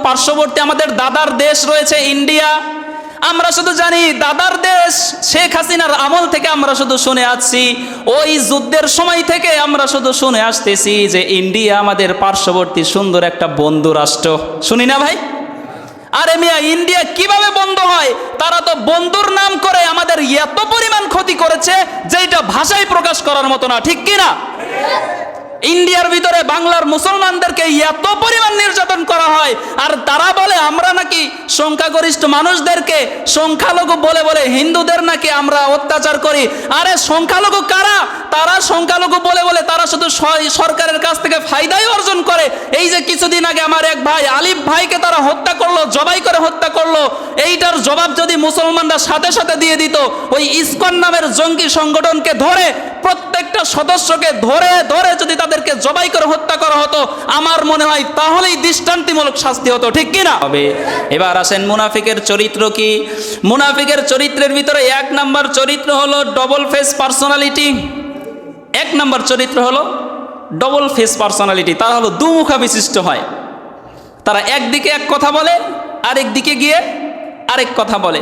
পার্শ্ববর্তী আমাদের দাদার দেশ রয়েছে ইন্ডিয়া। আমরা শুধু জানি দাদার দেশ শেখ হাসিনার আমল থেকে আমরা শুধু শুনে আসছি, ওই যুদ্ধের সময় থেকে আমরা শুধু শুনে আসতেছি যে ইন্ডিয়া আমাদের পার্শ্ববর্তী সুন্দর একটা বন্ধু রাষ্ট্র। শুনি না ভাই? আরে মিয়া, ইন্ডিয়া কিভাবে বন্ধু হয়? তারা তো বন্ধুর নাম করে আমাদের এত পরিমাণ ক্ষতি করেছে যেটা ভাষায় প্রকাশ করার মতো না, ঠিক কি না? ইন্ডিয়ার ভিতরে বাংলার মুসলমানদেরকে এত পরিমাণ নির্যাতন করা হয়, আর তারা বলে আমরা নাকি সংখ্যাগরিষ্ঠ মানুষদেরকে সংখ্যালঘু বলে বলে হিন্দুদের নাকি আমরা অত্যাচার করি। আরে সংখ্যালঘু কারা? তারা সংখ্যালঘু বলে বলে তারা শুধু সরকারের কাছ থেকে ফায়দাই অর্জন করে। এই যে কিছুদিন আগে আমার এক ভাই আলিফ ভাইকে তারা হত্যা করলো, জবাই করে হত্যা করলো, এইটার জবাব যদি মুসলমানরা সাথে সাথে দিয়ে দিত, ওই ইসকন নামের জঙ্গি সংগঠনকে ধরে প্রত্যেকটা সদস্যকে ধরে ধরে যদি তাদেরকে জবাই করে হত্যা করা হতো, আমার মনে হয় তাহলেই দৃষ্টান্তিমূলক শাস্তি হতো, ঠিক কিনা? এবার আসেন মুনাফিকের চরিত্র কি। মুনাফিকের চরিত্রের ভিতরে এক নাম্বার চরিত্র হলো ডবল ফেস পার্সোনালিটি। এক নাম্বার চরিত্র হলো ডবল ফেস পার্সোনালিটি। তারা হলো দুমুখা বিশিষ্ট হয়। তারা একদিকে এক কথা বলে, আরেক দিকে গিয়ে আরেক কথা বলে।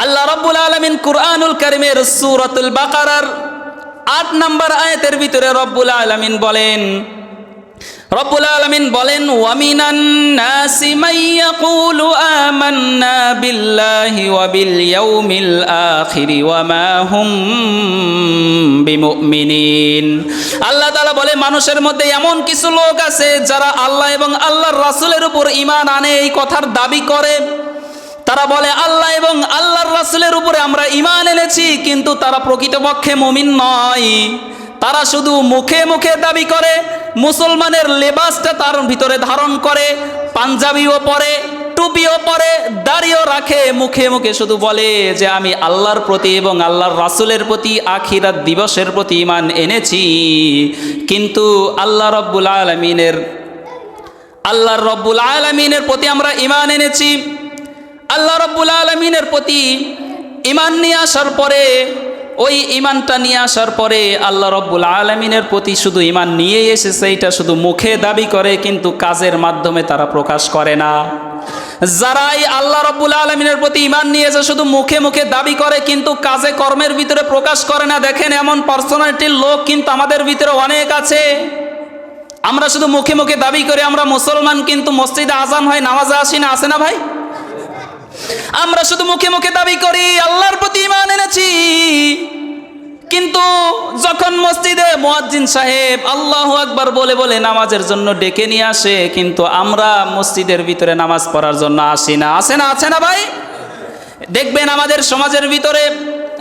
আল্লাহ রাব্বুল আলামিন কুরআনুল কারীমের সূরাতুল বাকারার ৮ নম্বর আয়াতের ভিতরে রব্বুল আলামিন বলেন ওয়ামিনান নাসি মাইয়াকুলু আমান্না বিল্লাহি ওয়া বিল ইয়াউমিল আখিরি ওয়া মা হুম বিমুমিনিন। আল্লাহ তাআলা বলে মানুষের মধ্যে এমন কিছু লোক আছে যারা আল্লাহ এবং আল্লাহর রাসূলের উপর ঈমান আনে, এই কথার দাবি করে। তারা বলে আল্লাহ এবং আল্লাহর রাসূলের উপরে আমরা ঈমান এনেছি, কিন্তু তারা প্রকৃতপক্ষে মুমিন নয়। তারা শুধু মুখে মুখে দাবি করে, মুসলমানের লেবাসটা তার ভিতরে ধারণ করে, পাঞ্জাবিও পরে, টুপিও পরে, দাড়িও রাখে, মুখে মুখে শুধু বলে যে আমি আল্লাহর প্রতি এবং আল্লাহর রাসূলের প্রতি, আখিরাত দিবসের প্রতি ঈমান এনেছি, কিন্তু আল্লাহর রব্বুল আলামিনের প্রতি আমরা ঈমান এনেছি। আল্লাহ রাব্বুল আলামিনের প্রতি ঈমান নিয়ে আসার পরে, ওই ঈমানটা নিয়ে আসার পরে আল্লাহ রাব্বুল আলামিনের প্রতি শুধু ঈমান নিয়ে এসেছে, এটা শুধু মুখে দাবি করে, কিন্তু কাজের মাধ্যমে তারা প্রকাশ করে না। যারাই আল্লাহ রাব্বুল আলামিনের প্রতি ঈমান নিয়েছে শুধু মুখে মুখে দাবি করে, কিন্তু কাজে কর্মের ভিতরে প্রকাশ করে না, দেখেন এমন পার্সোনালিটির লোক কিন্তু আমাদের ভিতরে অনেক আছে। আমরা শুধু মুখে মুখে দাবি করি আমরা মুসলমান, কিন্তু মসজিদে আজান হয়, নামাজে আসি না, আছে না ভাই? আমরা শুধু মুখে মুখে দাবি করি আল্লাহর প্রতি ঈমান এনেছি, কিন্তু যখন মসজিদে মুয়াজ্জিন সাহেব আল্লাহু আকবার বলে বলে নামাজের জন্য ডেকে নিয়ে আসে, কিন্তু আমরা মসজিদের ভিতরে নামাজ পড়ার জন্য আসি না, আছে না ভাই? দেখবেন আমাদের সমাজের ভিতরে,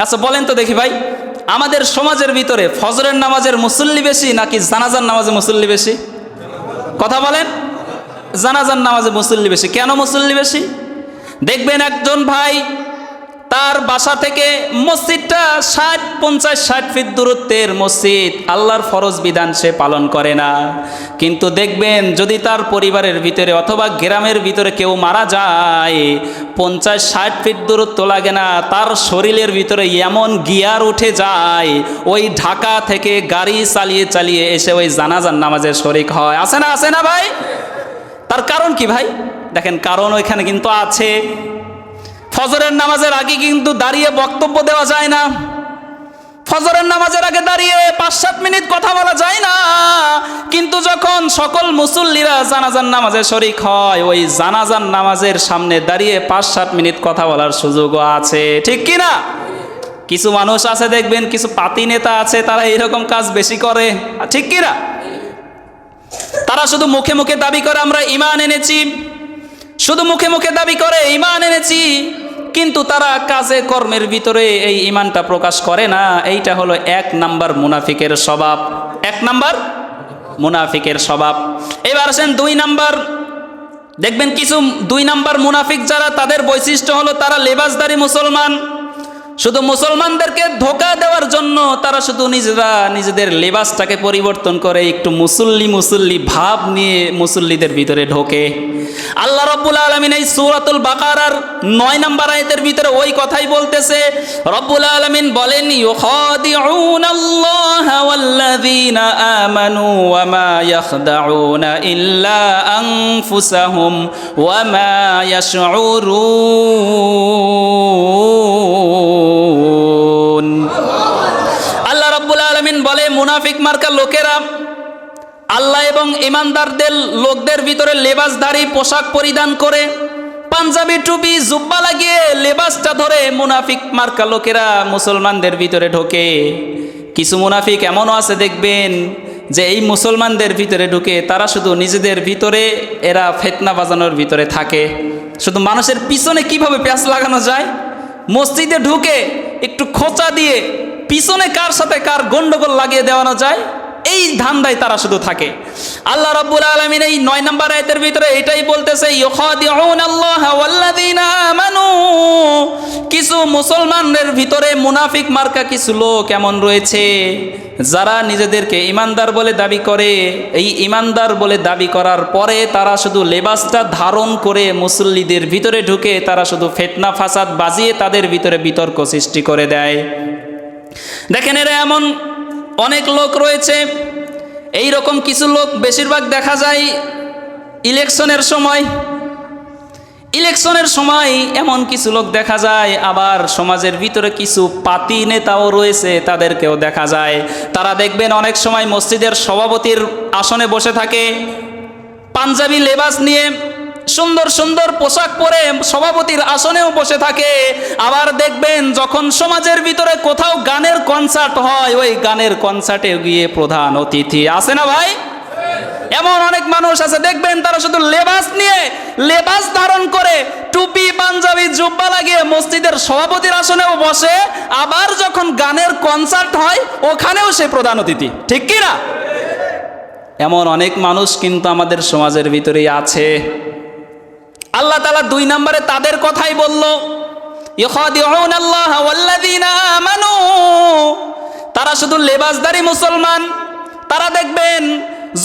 আচ্ছা বলেন তো দেখি ভাই, আমাদের সমাজের ভিতরে ফজরের নামাজের মুসল্লি বেশি নাকি জানাজার নামাজে মুসল্লি বেশি? কথা বলেন। জানাজার নামাজে মুসল্লি বেশি। কেন মুসল্লি বেশি? দেখবেন একজন ভাই তার বাসা থেকে মসজিদটা 50-60 ফিট দূরত্বের মসজিদ, আল্লাহর ফরজ বিধান সে পালন করে না, কিন্তু দেখবেন যদি তার পরিবারের ভিতরে অথবা গ্রামের ভিতরে কেউ মারা যায়, 50-60 ফিট দূরত্ব লাগে না, তার শরীরের ভিতরে এমন গিয়ার উঠে যায়, ওই ঢাকা থেকে গাড়ি চালিয়ে চালিয়ে এসে ওই জানাজার নামাজের শরিক হয়। আছে না ভাই? তার কারণ কি ভাই? দেখেন কারণ ওইখানে কিন্তু আছে। ফজরের নামাজের আগে কিন্তু দাঁড়িয়ে বক্তব্য দেওয়া যায় না, ফজরের নামাজের আগে দাঁড়িয়ে 5-7 মিনিট কথা বলা যায় না, কিন্তু যখন সকল মুসল্লিরা জানাজার নামাজে শরিক হয়, ওই জানাজার নামাজের সামনে দাঁড়িয়ে 5-7 মিনিট কথা বলার সুযোগও আছে, ঠিক কি না? কিছু মানুষ আছে দেখবেন, কিছু পাতি নেতা আছে, তারা এরকম কাজ বেশি করে, ঠিক কি না? তারা শুধু মুখে মুখে দাবি করে আমরা ঈমান এনেছি, শুধু মুখে মুখে দাবি করে ঈমান এনেছি, কিন্তু তারা কাজে কর্মের ভিতরে এই ঈমানটা প্রকাশ করে না। এইটা হলো 1 নাম্বার মুনাফিকের স্বভাব। 1 নাম্বার মুনাফিকের স্বভাব। এবার আসেন 2 নাম্বার। দেখবেন কিছু 2 নাম্বার মুনাফিক যারা, তাদের বৈশিষ্ট্য হলো তারা লেবাসদারি মুসলমান। শুধু মুসলমানদেরকে ধোঁকা দেওয়ার জন্য তারা শুধু নিজেদের লেবাসটাকে পরিবর্তন করে, একটু মুসল্লি ভাব নিয়ে মুসল্লিদের ভিতরে ঢোকে। আল্লাহ রাব্বুল আলামিন এই সূরাতুল বাকারার 9 নম্বর আয়াতের ভিতরে ওই কথাই বলতেছে। রব্বুল আলামিন বলেন, ইউখাদিউনাল্লাহা ওয়াল্লাযীনা আমানু ওয়া মা ইয়াখদাউনা ইল্লা আনফুসাহুম ওয়া মা ইয়াশউরুন। আল্লাহ রাব্বুল আলামিন বলে, মুনাফিক মার্কা লোকেরা আল্লাহ এবং ইমানদারদের লোকদের ভিতরে লেবাসধারী পোশাক পরিধান করে, পাঞ্জাবি টুপি জুব্বা লাগিয়ে লেবাসটা ধরে মুনাফিক মার্কা লোকেরা মুসলমানদের ভিতরে ঢোকে। কিছু মুনাফিক এমনও আছে দেখবেন যে এই মুসলমানদের ভিতরে ঢুকে তারা শুধু নিজেদের ভিতরে এরা ফিতনা বাজানোর ভিতরে থাকে, শুধু মানুষের পিছনে কিভাবে প্যাঁচ লাগানো যায়, মসজিদে ঢুকে একটু খোঁচা দিয়ে পিছনে কার সাথে কার গন্ডগোল লাগিয়ে দেওয়ানো যায়, এই ধান্দায় তারা শুধু থাকে। আল্লাহ রাব্বুল আলামিন এই 9 নম্বর আয়াতের ভিতরে এটাই বলতেছে, ইউখাদিউনাল্লাহা ওয়াল্লাযীনা আমানু। কিছু মুসলমানদের ভিতরে মুনাফিক মার্কা কিছু লোক এমন রয়েছে যারা নিজেদেরকে ইমানদার বলে দাবি করে। এই ইমানদার বলে দাবি করার পরে তারা শুধু লেবাসটা ধারণ করে মুসল্লিদের ভিতরে ঢুকে তারা শুধু ফিতনা ফাসাদ বাজিয়ে তাদের ভিতরে বিতর্ক সৃষ্টি করে দেয়। দেখেন, এরা এমন অনেক লোক রয়েছে। এই রকম কিছু লোক বেশিরভাগ দেখা যায় ইলেকশনের সময় এমন কিছু লোক দেখা যায়। আবার সমাজের ভিতরে কিছু পাতি নেতাও রয়েছে, তাদেরকেও দেখা যায়। তারা দেখবেন অনেক সময় মসজিদের সভাপতির আসনে বসে থাকে, পাঞ্জাবি লেবাস নিয়ে সুন্দর সুন্দর পোশাক পরে সভাপতির আসনেও বসে থাকে। আবার দেখবেন যখন সমাজের ভিতরে কোথাও গানের কনসার্ট হয়, ওই গানের কনসার্টে গিয়ে প্রধান অতিথি আছে না ভাই? এমন অনেক মানুষ আছে দেখবেন তারা শুধু লেবাস ধারণ করে টুপি পাঞ্জাবি জুব্বা লাগিয়ে মসজিদের সভাপতির আসনেও বসে, আবার যখন গানের কনসার্ট হয় ওখানেও সে প্রধান অতিথি, ঠিক কি না? এমন অনেক মানুষ কিন্তু আমাদের সমাজের ভিতরেই আছে। আল্লাহ তাআলা 2 নম্বরে তাদের কথাই বলল, ইউখাদিউনাল্লাহা ওয়াল্লাযীনা আমানু। তারা শুধু লেবাসধারী মুসলমান। তারা দেখবেন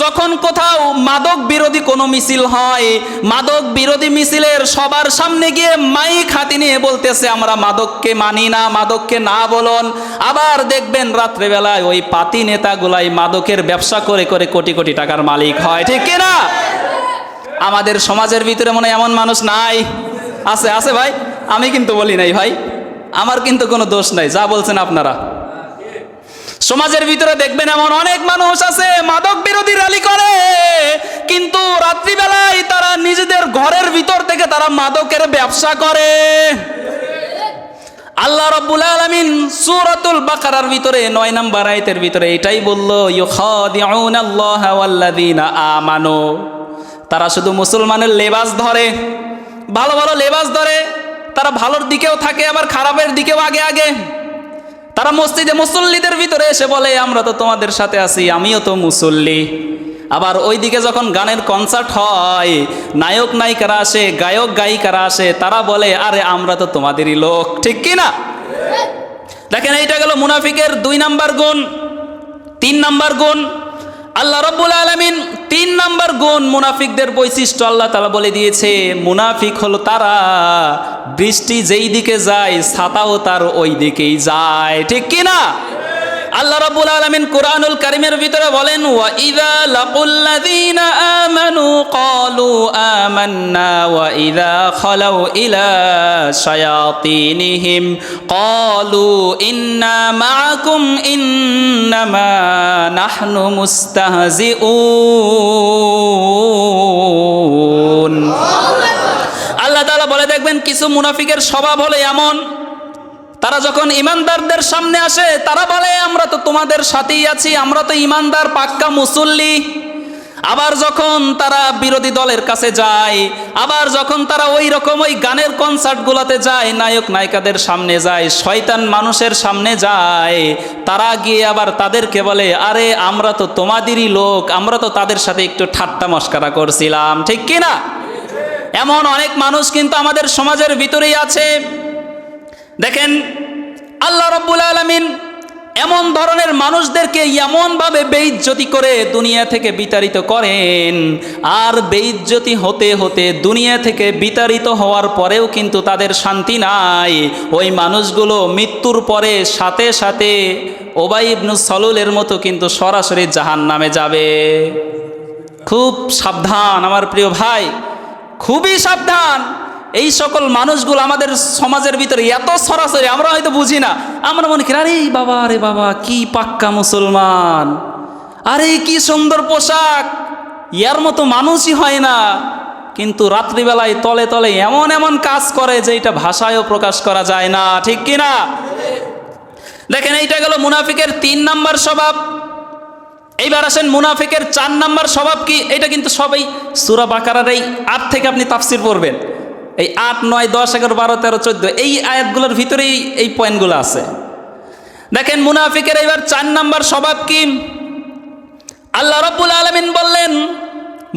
যখন কোথাও মাদক বিরোধী কোনো মিছিল হয়, মাদক বিরোধী মিছিলের সবার সামনে গিয়ে মাইক হাতে নিয়ে বলতেছে, আমরা মাদককে মানি না, মাদককে না বলুন। আবার দেখবেন রাত্রেবেলায় ওই পাতি নেতাগুলাই মাদকের ব্যবসা করে করে কোটি কোটি টাকার মালিক হয়, ঠিক কি না? আমাদের সমাজের ভিতরে মনে হয় এমন মানুষ নাই? আছে, আছে ভাই, আমি কিন্তু বলি নাই ভাই, আমার কিন্তু কোনো দোষ নাই, যা বলছেন আপনারা। সমাজের ভিতরে দেখবেন এমন অনেক মানুষ আছে মাদক বিরোধী র্যালি করে, কিন্তু রাত্রিবেলায় তারা নিজেদের ঘরের ভিতর থেকে তারা মাদকের ব্যবসা করে। আল্লাহ রাব্বুল আলামিন সূরাতুল বাকারার ভিতরে 9 নম্বর আয়াতের ভিতরে এটাই বলল, ইউখাদিউনাল্লাহা ওয়াল্লাযীনা আমানু। তারা শুধু মুসলমানের লেবাস ধরে, ভালো ভালো লেবাস ধরে, তারা ভালোর দিকেও থাকে আবার খারাপের দিকেও আগে আগে। তারা মসজিদে মুসল্লিদের ভিতরে এসে বলে, আমরা তো তোমাদের সাথে আছি, আমিও তো মুসল্লি। আবার ওইদিকে যখন গানের কনসার্ট হয়, নায়ক নায়িকারা আসে, গায়ক গায়িকারা আসে, তারা বলে, আরে আমরা তো তোমাদেরই লোক, ঠিক কি না? দেখেন, এইটা গেল মুনাফিকের 2 নম্বর গুণ। 3 নম্বর গুণ আল্লাহ রাব্বুল আলামিন 3 নম্বর গুণ মুনাফিকদের বৈশিষ্ট্য আল্লাহ তাআলা বলে দিয়েছে। মুনাফিক হলো তারা বৃষ্টি যেই দিকে যায় ছাতাও তার ওই দিকেই যায়, ঠিক কি না? আল্লাহ রাব্বুল আলামিন কুরআনুল কারীমের ভিতরে বলেন, ওয়া ইযা লাকুল্লাযীনা আমানু ক্বালু আমান্না ওয়া ইযা খালাউ ইলা শায়াতিনিহিম ক্বালু ইন্না মাআকুম ইন্নামা নাহনু মুস্তাহজিউন। আল্লাহ তাআলা বলে, দেখবেন কিছু মুনাফিকের স্বভাব হলো এমন, তারা যখন ইমানদারদের সামনে আসে তারা বলে, আমরা তো তোমাদের সাথেই আছি, আমরা তো ইমানদার পাক্কা মুসল্লি। আবার যখন তারা বিরোধী দলের কাছে যায়, আবার যখন তারা ওই রকম ওই গানের কনসার্টগুলোতে যায়, নায়ক নায়িকাদের সামনে যায়, শয়তান মানুষের সামনে যায়, তারা গিয়ে আবার তাদেরকে বলে, আরে আমরা তো তোমাদেরই লোক, আমরা তো তাদের সাথে একটু ঠাট্টা মশকরা করছিলাম, ঠিক কি না? এমন অনেক মানুষ কিন্তু আমাদের সমাজের ভিতরেই আছে। দেখেন, আল্লাহ রাব্বুল আলামিন এমন ধরনের মানুষদেরকে এমনভাবে বেইজ্জতি করে দুনিয়া থেকে বিতাড়িত করেন, আর বেইজ্জতি হতে হতে দুনিয়া থেকে বিতাড়িত হওয়ার পরেও কিন্তু তাদের শান্তি নাই। ওই মানুষগুলো মৃত্যুর পরে সাথে সাথে উবাই ইবনে সালুলের মতো কিন্তু সরাসরি জাহান্নামে যাবে। খুব সাবধান আমার প্রিয় ভাই, খুবই সাবধান। এই সকল মানুষগুলো আমাদের সমাজের ভিতরে এত সরাসরি, আমরা হয়তো বুঝি না। আমরা মনে করি আরে বাবা, আরে বাবা কি পাক্কা মুসলমান, আরে কি সুন্দর পোশাক, ইয়ার মতো মানুষই হয় না। কিন্তু রাত্রিবেলায় তলে তলে এমন এমন কাজ করে যে এটা ভাষায়ও প্রকাশ করা যায় না, ঠিক কিনা? দেখেন, এইটা গেল মুনাফিকের 3 নাম্বার স্বভাব। এইবার আসেন মুনাফিকের 4 নাম্বার স্বভাব কি। এটা কিন্তু সবাই সূরা বাকারার এই 8 থেকে আপনি তাফসির পড়বেন। এই 8, 9, 10, 11, 12, 13, 14 এই আয়াতগুলোর ভিতরেই এই পয়েন্টগুলো আছে। দেখেন মুনাফিকের এবার 4 নাম্বার স্বভাব কি। আল্লাহ রাব্বুল আলামিন বললেন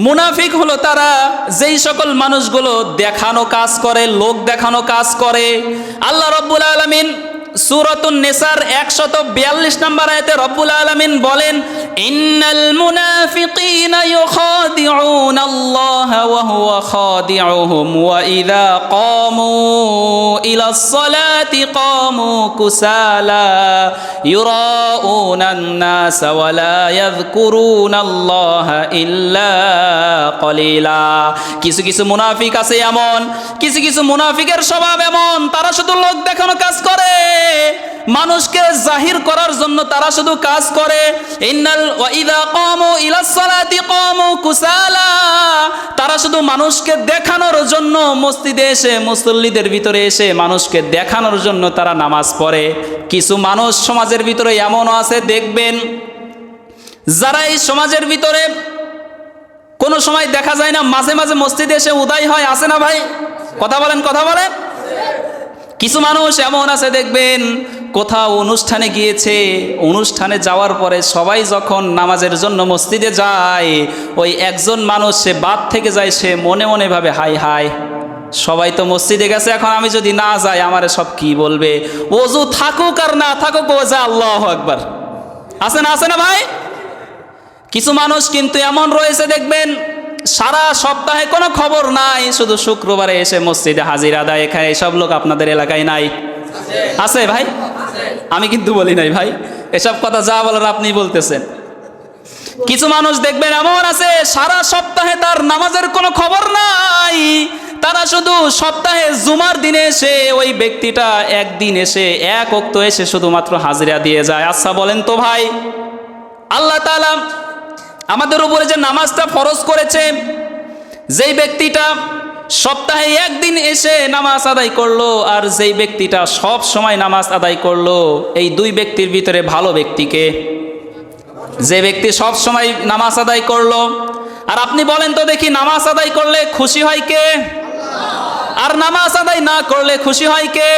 মুনাফিক হলো তারা যেই সকল মানুষগুলো দেখানো কাজ করে, লোক দেখানো কাজ করে। আল্লাহ রাব্বুল আলামিন সূরাতুন নিসার 142 নম্বর আয়াতে রব্বুল আলামিন বলেন, ইন্নাল মুনাফিকিনা ইউখাদিউনা আল্লাহ ওয়া হুয়া খাদিউহুম ওয়া ইযা ক্বামু ইলাস সালাতি ক্বামু কুসালা ইউরাউনান নাস ওয়া লা ইয়াযকুরুনা আল্লাহ ইল্লা কলিলা। কিছু কিছু মুনাফিক আছে এমন, কিছু কিছু মুনাফিকের স্বভাব এমন, তারা শুধু লোক দেখানো কাজ করে, মানুষকে জাহির করার জন্য তারা শুধু কাজ করে। ইন্নাল ওয়া ইযা ক্বামু ইলাস সালাতি ক্বামু কুসালা, তারা শুধু মানুষকে দেখানোর জন্য মসজিদে এসে, মুসল্লিদের ভিতরে এসে মানুষকে দেখানোর জন্য তারা নামাজ পড়ে। কিছু মানুষ সমাজের ভিতরে এমনও আছে দেখবেন, যারা এই সমাজের ভিতরে কোনো সময় দেখা যায় না, মাঝে মাঝে মসজিদে এসে উদয় হয়, আছে না ভাই? কথা বলেন, কথা বলেন। কিছু মানুষ এমন আছে দেখবেন, কোথাও অনুষ্ঠানে গিয়েছে, অনুষ্ঠানে যাওয়ার পরে সবাই যখন নামাজের জন্য মসজিদে যায়, ওই একজন মানুষ সে বাদ থেকে যায়, সে মনে মনে ভাবে হাই হাই, সবাই তো মসজিদে গেছে, এখন আমি যদি না যাই আমারে সব কি বলবে। ওযু থাকুক আর না থাকুক, ও যা আল্লাহু আকবার। আছে না, আছে না ভাই? কিছু মানুষ কিন্তু এমন রয়েছে দেখবেন, সারা সপ্তাহে কোনো খবর নাই, শুধু শুক্রবারে এসে মসজিদে হাজির আদায়। এখানে এসব লোক আপনাদের এলাকায় নাই? আছে ভাই? আমি কিন্তু বলি নাই ভাই, এসব কথা যা বলার আপনি বলতেছেন। কিছু মানুষ দেখবেন এমন আছে, সারা সপ্তাহে তার নামাজের কোনো খবর নাই, তারা শুধু সপ্তাহে জুমার দিনে এসে, ওই ব্যক্তিটা একদিন এসে, এক ওয়াক্ত এসে শুধুমাত্র হাজিরা দিয়ে যায়। আচ্ছা বলেন তো ভাই, আল্লাহ তাআলা আমাদের উপরে যে নামাজটা ফরজ করেছে, যেই ব্যক্তিটা সপ্তাহে একদিন এসে নামাজ আদায় করলো, আর যেই ব্যক্তিটা সব সময় নামাজ আদায় করলো, এই দুই ব্যক্তির ভিতরে ভালো ব্যক্তিকে? যে ব্যক্তি সব সময় নামাজ আদায় করলো। আর আপনি বলেন তো দেখি, নামাজ আদায় করলে খুশি হয় কে? আর নামাজ আদায় না করলে খুশি হয় কে?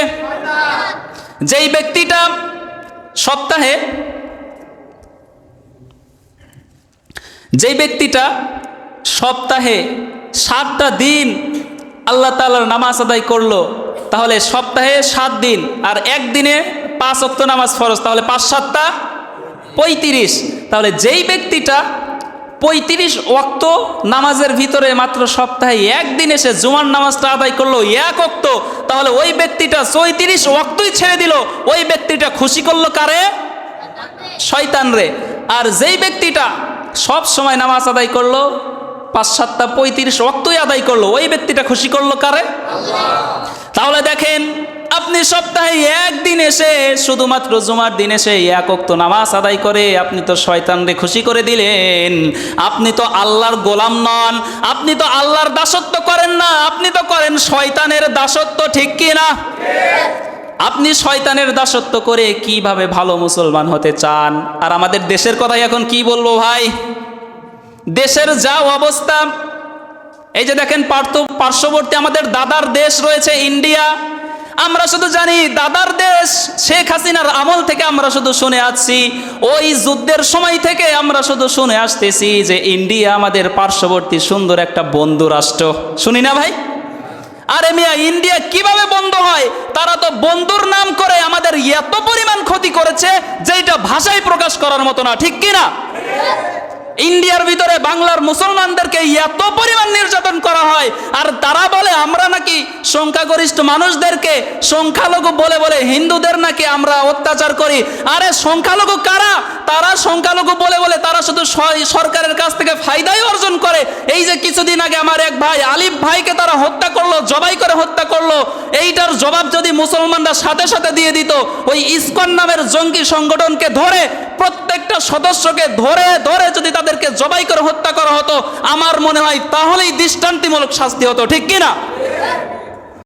যেই ব্যক্তিটা সপ্তাহে, যেই ব্যক্তিটা সপ্তাহে 7টা দিন আল্লাহ তাআলার নামাজ আদায় করলো, তাহলে সপ্তাহে 7 দিন, আর একদিনে 5 ওয়াক্ত নামাজ ফরজ, তাহলে 5 7 35। তাহলে যেই ব্যক্তিটা 35 ওয়াক্ত নামাজের ভিতরে মাত্র সপ্তাহে একদিন এসে জুমার নামাজটা আদায় করলো 1 ওয়াক্ত, তাহলে ওই ব্যক্তিটা 34 ওয়াক্তই ছেড়ে দিল, ওই ব্যক্তিটা খুশি করলো কারে? শয়তান রে। আর যেই ব্যক্তিটা সব সময় নামাজ আদায় করলো, 5 7 35 ওয়াক্তই আদায় করলো, ওই ব্যক্তিটা খুশি করলো কারে? তাহলে দেখেন, আপনি সপ্তাহে একদিন এসে, শুধুমাত্র জুমার দিন এসে 1 ওয়াক্ত নামাজ আদায় করে আপনি তো শয়তানরে খুশি করে দিলেন। আপনি তো আল্লাহর গোলাম নন, আপনি তো আল্লাহর দাসত্ব করেন না, আপনি তো করেন শয়তানের দাসত্ব, ঠিক কি না? আপনি শয়তানের দাসত্ব করে কিভাবে ভালো মুসলমান হতে চান? আর আমাদের দেশের কথাই এখন কি বলবো ভাই, দেশের যা অবস্থা। এই যে দেখেন, পার্শ্ববর্তী আমাদের দাদার দেশ রয়েছে ইন্ডিয়া। আমরা শুধু জানি দাদার দেশ, শেখ হাসিনার আমল থেকে আমরা শুধু শুনে আসছি, ওই যুদ্ধের সময় থেকে আমরা শুধু শুনে আসতেছি যে ইন্ডিয়া আমাদের পার্শ্ববর্তী সুন্দর একটা বন্ধু রাষ্ট্র, শুনি না ভাই? আরে মিয়া, ইন্ডিয়া কিভাবে বন্ধ হয়? তারা তো বন্ধুর নাম করে আমাদের এত পরিমাণ ক্ষতি করেছে যেটা ভাষায় প্রকাশ করার মতো না, ঠিক কি না? ইন্ডিয়ার ভিতরে বাংলার মুসলমানদেরকে এত পরিমাণ নির্যাতন করা হয়, আর তারা বলে আমরা নাকি সংখ্যাগরিষ্ঠ মানুষদেরকে সংখ্যালঘু বলে বলে হিন্দুদের নাকি আমরা অত্যাচার করি। আরে সংখ্যালঘু কারা? তারা সংখ্যালঘু বলে বলে তারা শুধু সরকারের কাছ থেকে ফায়দাই অর্জন করে। এই যে কিছুদিন আগে আমার এক ভাই আলিফ ভাইকে তারা হত্যা করলো, জবাই করে হত্যা করলো, এইটার জবাব যদি মুসলমানরা সাথে সাথে দিয়ে দিত, ওই ইসকন নামের জঙ্গি সংগঠনকে ধরে প্রত্যেকটা সদস্যকে ধরে ধরে যদি তাদেরকে জবাই করে হত্যা করা হতো, আমার মনে হয় তাহলেই দৃষ্টান্তমূলক শাস্তি হতো, ঠিক কিনা?